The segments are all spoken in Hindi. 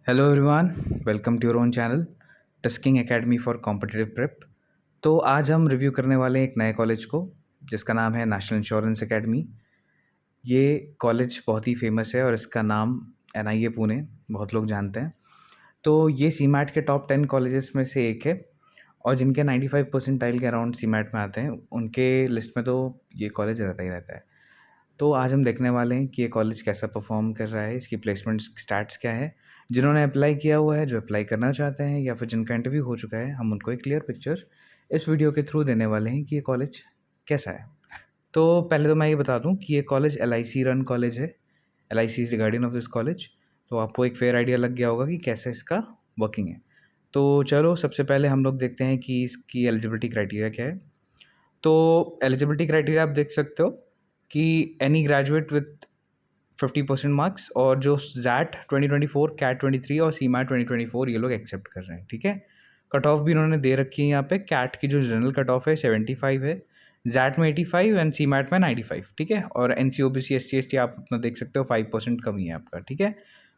Hello everyone, welcome to your own channel tusking academy for competitive prep. तो आज हम रिव्यू करने वाले हैं एक नए कॉलेज को जिसका नाम है नेशनल इंश्योरेंस एकेडमी। ये कॉलेज बहुत ही फेमस है और इसका नाम एनआईए पुणे बहुत लोग जानते हैं। तो ये सीमैट के टॉप 10 कॉलेजेस में से एक है और जिनके 95 परसेंटाइल के अराउंड सीमैट में आते हैं उनके लिस्ट में तो ये कॉलेज रहता ही रहता है। तो आज हम देखने वाले हैं कि ये कॉलेज कैसा परफॉर्म कर रहा है, इसकी प्लेसमेंट स्टैट्स क्या है, जिन्होंने अप्लाई किया हुआ है, जो अप्लाई करना चाहते हैं या फिर जिनका इंटरव्यू हो चुका है, हम उनको एक क्लियर पिक्चर इस वीडियो के थ्रू देने वाले हैं कि ये कॉलेज कैसा है। तो पहले तो मैं ये बता दूं कि ये कॉलेज LIC रन कॉलेज है। LIC is the guardian of this college. तो आपको एक फेयर आइडिया लग गया होगा कि कैसे इसका वर्किंग है। तो चलो सबसे पहले हम लोग देखते हैं कि इसकी एलिजिबिलिटी क्राइटेरिया क्या है। तो एलिजिबिलिटी क्राइटेरिया आप देख सकते हो कि एनी ग्रेजुएट विथ 50% मार्क्स और जो जैट 2024, कैट 23 और सीमैट 2024 ये लोग एक्सेप्ट कर रहे हैं। ठीक है, कट ऑफ भी उन्होंने दे रखी है यहाँ पे। कैट की जो जनरल कट ऑफ है 75 है, जैट में 85 एंड सीमैट में 95। ठीक है, और NC OBC SC ST आप अपना देख सकते हो 5% कमी है आपका। ठीक है,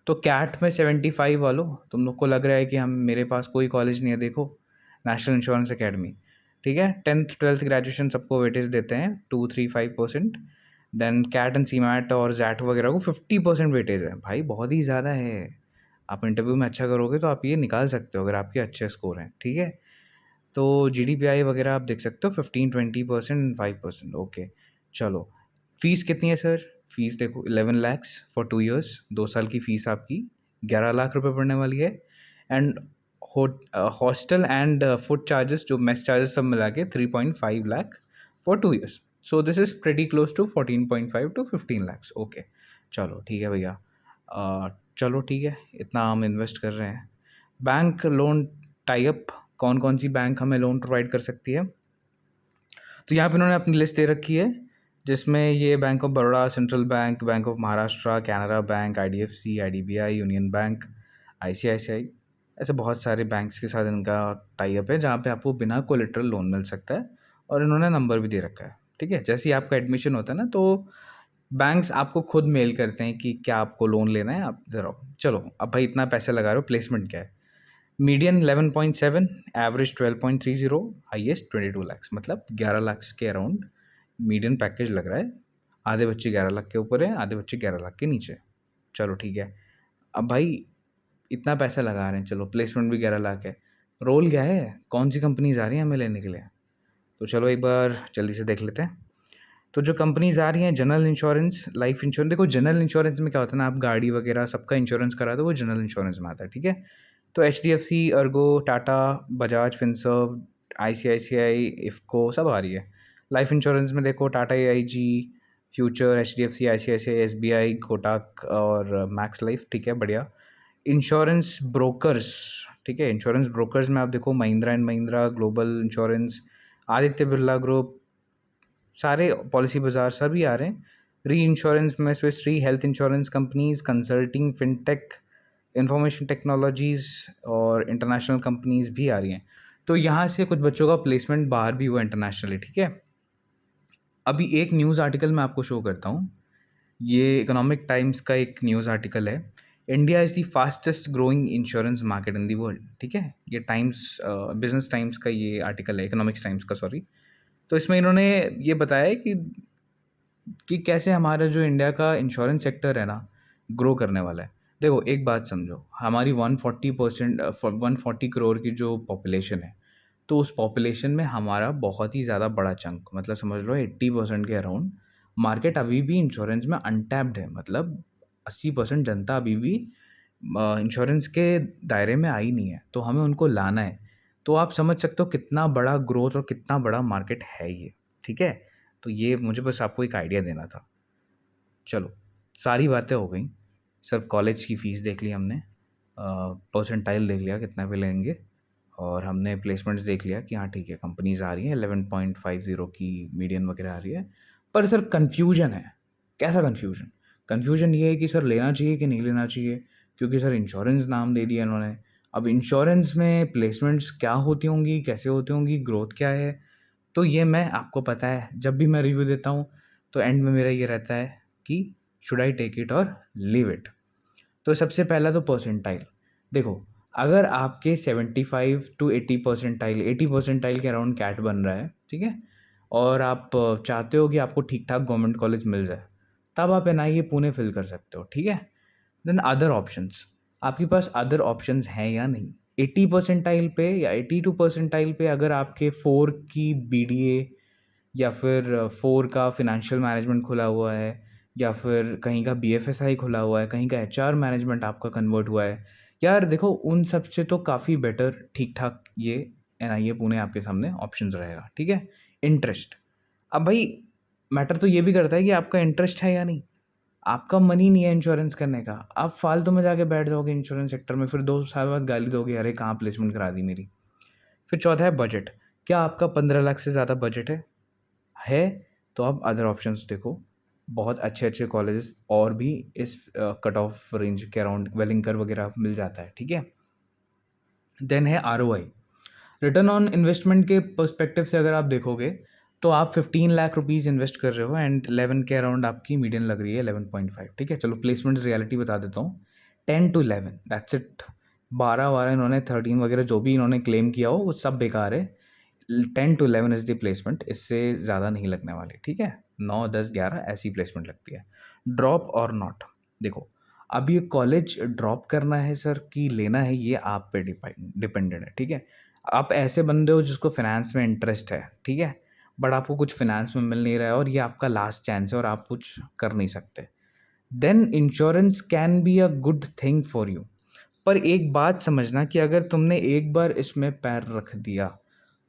तो कैट में 75 वालों, तुम लोग को लग रहा है कि हम मेरे पास कोई कॉलेज नहीं है, देखो नेशनल इंश्योरेंस एकेडमी। ठीक है, 10th 12th ग्रेजुएशन सबको वेटेज देते हैं 2-3-5%। देन कैट एंड सीमैट और जैट वगैरह को 50% वेटेज है। भाई बहुत ही ज़्यादा है। आप इंटरव्यू में अच्छा करोगे तो आप ये निकाल सकते हो अगर आपके अच्छे स्कोर हैं। ठीक है, तो GDPI वगैरह आप देख सकते हो 15-20% 5%। ओके, चलो फीस कितनी है सर? फीस देखो 11 lakhs फॉर 2 years, 2 साल की फ़ीस आपकी 11 लाख रुपए पड़ने वाली है। And hostel and food charges, जो मेस चार्जेस सब मिला के 3.5 lakh for 2 years। So this is pretty close to 14.5 to 15 lakhs। Okay, चलो ठीक है भैया। चलो ठीक है, इतना हम इन्वेस्ट कर रहे हैं। बैंक लोन टाई अप, कौन कौन सी बैंक हमें लोन प्रोवाइड कर सकती है? तो यहाँ पे उन्होंने अपनी लिस्ट दे रखी है जिसमें ये bank of Baroda, central bank, bank of Maharashtra, Canara bank, IDFC, IDBI, union bank, ICICI, ऐसे बहुत सारे बैंक्स के साथ इनका टाई अप है जहाँ पे आपको बिना कोलेटरल लोन मिल सकता है और इन्होंने नंबर भी दे रखा है। ठीक है, जैसे ही आपका एडमिशन होता है ना तो बैंक्स आपको खुद मेल करते हैं कि क्या आपको लोन लेना है, आप ज़रा चलो अब भाई इतना पैसे लगा रहे हो, प्लेसमेंट क्या है? मीडियन 11.7, एवरेज 12.30, हाईएस्ट 22 lakhs, मतलब 11 lakhs के अराउंड मीडियन पैकेज लग रहा है। आधे बच्चे 11 लाख के ऊपर है, आधे बच्चे 11 लाख के नीचे। चलो ठीक है, अब भाई इतना पैसा लगा रहे हैं, चलो प्लेसमेंट भी 11 लाख है। रोल क्या है, कौन सी कंपनीज आ रही हैं हमें लेने के लिए? तो चलो एक बार जल्दी से देख लेते हैं। तो जो कंपनीज आ रही हैं, जनरल इंश्योरेंस, लाइफ इंश्योरेंस। देखो जनरल इंश्योरेंस में क्या होता है ना, आप गाड़ी वगैरह सबका इंश्योरेंस करा दो, वो जनरल इंश्योरेंस में आता है। ठीक है, तो HDFC, Ergo, Tata, Bajaj Finserv, ICICI, IFFCO सब आ रही है। लाइफ इंश्योरेंस में देखो Tata AIG, future, HDFC, ICICI, SBI, Kotak और मैक्स लाइफ। ठीक है, बढ़िया। इंश्योरेंस ब्रोकर्स, ठीक है, इंश्योरेंस ब्रोकर्स में आप देखो Mahindra and Mahindra, global insurance, Aditya Birla group, सारे पॉलिसी बाजार सभी आ रहे हैं। री इंश्योरेंस में स्विस री, health insurance companies, consulting, fintech, information technologies और इंटरनेशनल कंपनीज भी आ रही हैं। तो यहाँ से कुछ बच्चों का प्लेसमेंट बाहर भी हुआ इंटरनेशनली। ठीक है, अभी एक न्यूज़ आर्टिकल मैं आपको शो करता हूँ। ये इकोनॉमिक टाइम्स का एक न्यूज़ आर्टिकल है। India is the fastest growing insurance market in the world. ठीक है, ये टाइम्स, बिजनेस टाइम्स का ये आर्टिकल है, इकोनॉमिक्स टाइम्स का, सॉरी। तो इसमें इन्होंने ये बताया है कि कैसे हमारा जो इंडिया का इंश्योरेंस सेक्टर है ना, ग्रो करने वाला है। देखो एक बात समझो, हमारी 140 करोड़ की जो पॉपुलेशन है, तो उस पॉपुलेशन में हमारा बहुत ही ज़्यादा बड़ा चंक, मतलब समझ लो 80% के अराउंड मार्केट अभी भी इंश्योरेंस में अनटैप्ड है। मतलब 80% जनता अभी भी इंश्योरेंस के दायरे में आई नहीं है, तो हमें उनको लाना है। तो आप समझ सकते हो कितना बड़ा ग्रोथ और कितना बड़ा मार्केट है ये। ठीक है, तो ये मुझे बस आपको एक आइडिया देना था। चलो सारी बातें हो गई। सर कॉलेज की फ़ीस देख ली हमने, परसेंटाइल देख लिया कितना पे लेंगे, और हमने प्लेसमेंट्स देख लिया कि हाँ ठीक है कंपनीज आ रही हैं, 11.50 की मीडियन वगैरह आ रही है। पर सर कन्फ्यूजन है। कैसा कन्फ्यूजन? कन्फ्यूजन ये है कि सर लेना चाहिए कि नहीं लेना चाहिए, क्योंकि सर इंश्योरेंस नाम दे दिया इन्होंने। अब इंश्योरेंस में प्लेसमेंट्स क्या होती होंगी, कैसे होती होंगी, ग्रोथ क्या है, तो ये मैं आपको पता है जब भी मैं रिव्यू देता हूँ तो एंड में मेरा ये रहता है कि शुड आई टेक इट और लीव इट। तो सबसे पहला तो परसेंटाइल। देखो, अगर आपके 75 टू 80 परसेंटाइल 80 परसेंटाइल के अराउंड कैट बन रहा है, ठीक है, और आप चाहते हो कि आपको ठीक ठाक गवर्नमेंट कॉलेज मिल जाए, तब आप एनआईए पुणे फिल कर सकते हो, ठीक है। देन अदर ऑप्शंस, आपके पास अदर ऑप्शंस हैं या नहीं। 80 परसेंटाइल पे या 82 परसेंटाइल पे अगर आपके 4 की बीडीए या फिर 4 का फिनेंशियल मैनेजमेंट खुला हुआ है, या फिर कहीं का बीएफएसआई खुला हुआ है, कहीं का एचआर मैनेजमेंट आपका कन्वर्ट हुआ है, यार देखो उन सब से तो काफ़ी बेटर ठीक ठाक ये एनआईए पुणे आपके सामने ऑप्शंस रहेगा, ठीक है। इंटरेस्ट, अब भाई मैटर तो ये भी करता है कि आपका इंटरेस्ट है या नहीं। आपका मनी नहीं है इंश्योरेंस करने का, आप फालतू में जाके बैठ जाओगे इंश्योरेंस सेक्टर में, फिर 2 साल बाद गाली दोगे, अरे कहाँ प्लेसमेंट करा दी मेरी। फिर चौथा है बजट, क्या आपका 15 लाख से ज़्यादा बजट है तो आप अदर ऑप्शंस देखो। बहुत अच्छे अच्छे कॉलेजेस और भी इस कट ऑफ रेंज के अराउंड वेलिंकर वगैरह मिल जाता है, ठीक है। देन है आरओआई, रिटर्न ऑन इन्वेस्टमेंट के पर्सपेक्टिव से अगर आप देखोगे तो आप 15 लाख रुपीज़ इन्वेस्ट कर रहे हो एंड 11 के अराउंड आपकी मीडियन लग रही है 11.5, ठीक है। चलो प्लेसमेंट रियलिटी बता देता हूँ, 10 to 11 दैट्स इट। 12 इन्होंने 13 वगैरह जो भी इन्होंने क्लेम किया हो वो सब बेकार है। 10 to 11 इज़ द प्लेसमेंट, इससे ज़्यादा नहीं लगने वाली, ठीक है। 9, 10, 11 ऐसी प्लेसमेंट लगती है। ड्रॉप और नॉट, देखो अब ये कॉलेज ड्रॉप करना है सर कि लेना है, ये आप पे डिपेंडेंट है, ठीक है। आप ऐसे बंदे हो जिसको फिनेंस में इंटरेस्ट है, ठीक है, बट आपको कुछ फिनेंस में मिल नहीं रहा है और ये आपका लास्ट चांस है और आप कुछ कर नहीं सकते, then insurance can be a good thing for you. पर एक बात समझना कि अगर तुमने एक बार इसमें पैर रख दिया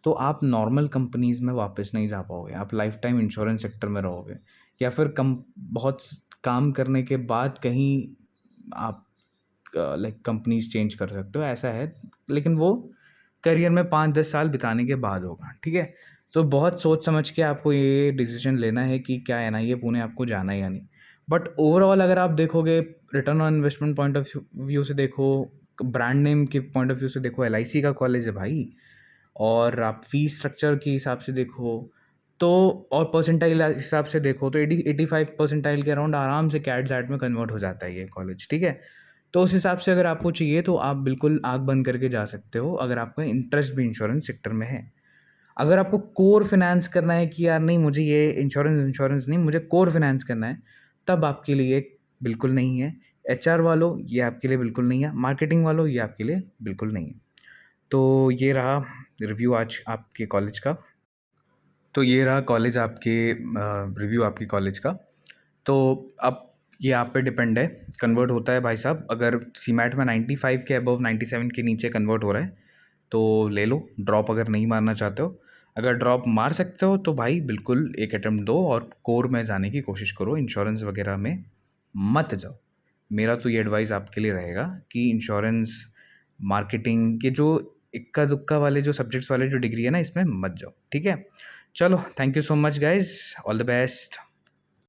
तो आप नॉर्मल कंपनीज़ में वापस नहीं जा पाओगे, आप लाइफ टाइम इंश्योरेंस सेक्टर में रहोगे, या फिर बहुत काम करने के बाद कहीं आप लाइक कंपनीज चेंज कर सकते हो, ऐसा है, लेकिन वो करियर में 5-10 साल बिताने के बाद होगा, ठीक है। तो बहुत सोच समझ के आपको ये डिसीजन लेना है कि क्या एनआईए पुणे आपको जाना है या नहीं। बट ओवरऑल अगर आप देखोगे, return on investment point of view से देखो, ब्रांड नेम के पॉइंट ऑफ व्यू से देखो, एलआईसी का कॉलेज है भाई, और आप फीस स्ट्रक्चर के हिसाब से देखो तो, और परसेंटाइल हिसाब से देखो तो 85 परसेंटाइल के अराउंड आराम से कैट जैट में कन्वर्ट हो जाता है ये कॉलेज, ठीक है। तो उस हिसाब से अगर आपको चाहिए तो आप बिल्कुल आँख बंद करके जा सकते हो, अगर आपका इंटरेस्ट भी इंश्योरेंस सेक्टर में है। अगर आपको कोर फिनेंस करना है कि यार नहीं मुझे ये इंश्योरेंस नहीं, मुझे कोर फिनेंस करना है, तब आपके लिए बिल्कुल नहीं है। एचआर वालों ये आपके लिए बिल्कुल नहीं है, मार्केटिंग वालों ये आपके लिए बिल्कुल नहीं है। तो ये रहा रिव्यू आज आपके कॉलेज का। तो ये रहा कॉलेज आपके रिव्यू आपकी कॉलेज का। तो अब ये आप पे डिपेंड है, कन्वर्ट होता है भाई साहब, अगर सीमैट में 95 के अबव 97 के नीचे कन्वर्ट हो रहा है तो ले लो, ड्रॉप अगर नहीं मारना चाहते हो। अगर ड्रॉप मार सकते हो तो भाई बिल्कुल एक अटेम्प्ट दो और कोर में जाने की कोशिश करो, इंश्योरेंस वगैरह में मत जाओ। मेरा तो ये एडवाइस आपके लिए रहेगा कि इंश्योरेंस मार्केटिंग के जो इक्का दुक्का वाले जो सब्जेक्ट्स वाले जो डिग्री है ना, इसमें मत जाओ, ठीक है। चलो, thank you so much guys, all the best.